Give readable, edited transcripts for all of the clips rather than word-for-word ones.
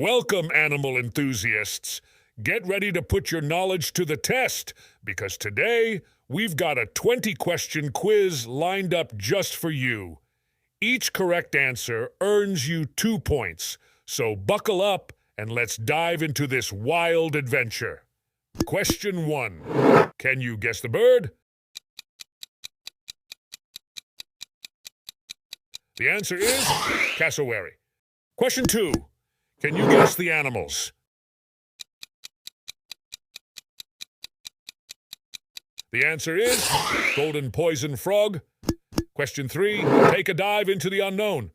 Welcome, animal enthusiasts. Get ready to put your knowledge to the test, because today we've got a 20-question quiz lined up just for you. Each correct answer earns you 2 points, so buckle up and let's dive into this wild adventure. Question 1. Can you guess the bird? The answer is cassowary. Question 2. Can you guess the animals? The answer is golden poison frog. Question 3. Take a dive into the unknown.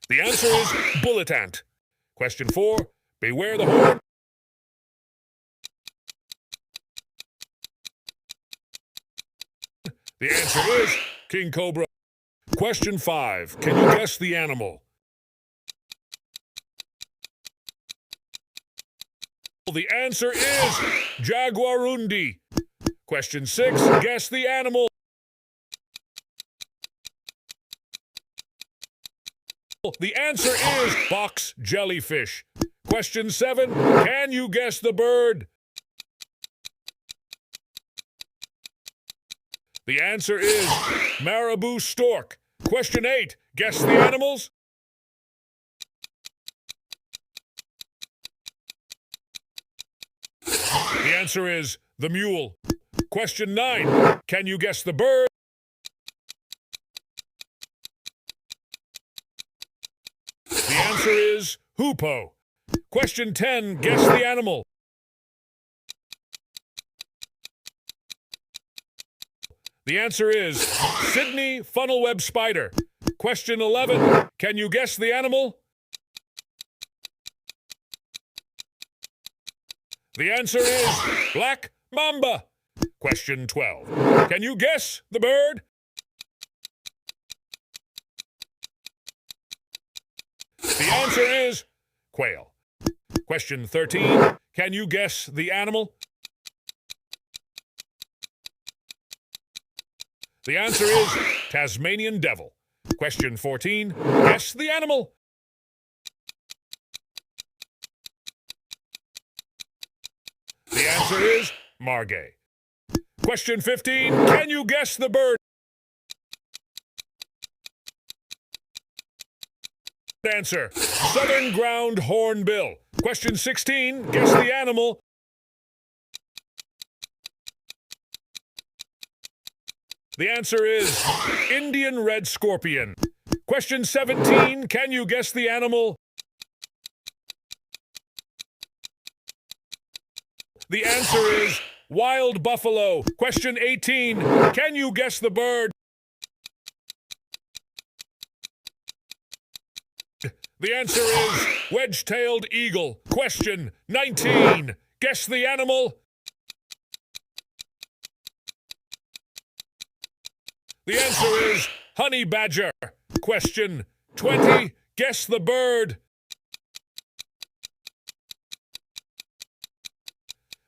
The answer is bullet ant. Question 4. Beware the horn. The answer is king cobra. Question 5. Can you guess the animal? The answer is jaguarundi. Question 6. Guess the animal. The answer is box jellyfish. Question 7. Can you guess the bird? The answer is marabou stork. Question 8. Guess the animals? The answer is the mule. Question 9. Can you guess the bird? The answer is hoopoe. Question 10. Guess the animal. The answer is Sydney funnel-web spider. Question 11. Can you guess the animal? The answer is black mamba. Question 12. Can you guess the bird? The answer is quail. Question 13. Can you guess the animal? The answer is Tasmanian devil. Question 14. Guess the animal. The answer is margay. Question 15. Can you guess the bird? Answer. Southern ground hornbill. Question 16. Guess the animal. The answer is Indian red scorpion. Question 17. Can you guess the animal? The answer is wild buffalo. Question 18. Can you guess the bird? The answer is wedge-tailed eagle. Question 19. Guess the animal? The answer is honey badger. Question 20. Guess the bird.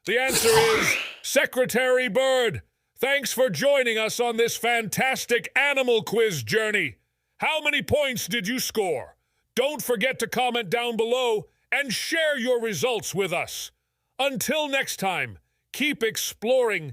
The answer is secretary bird. Thanks for joining us on this fantastic animal quiz journey. How many points did you score? Don't forget to comment down below and share your results with us. Until next time, keep exploring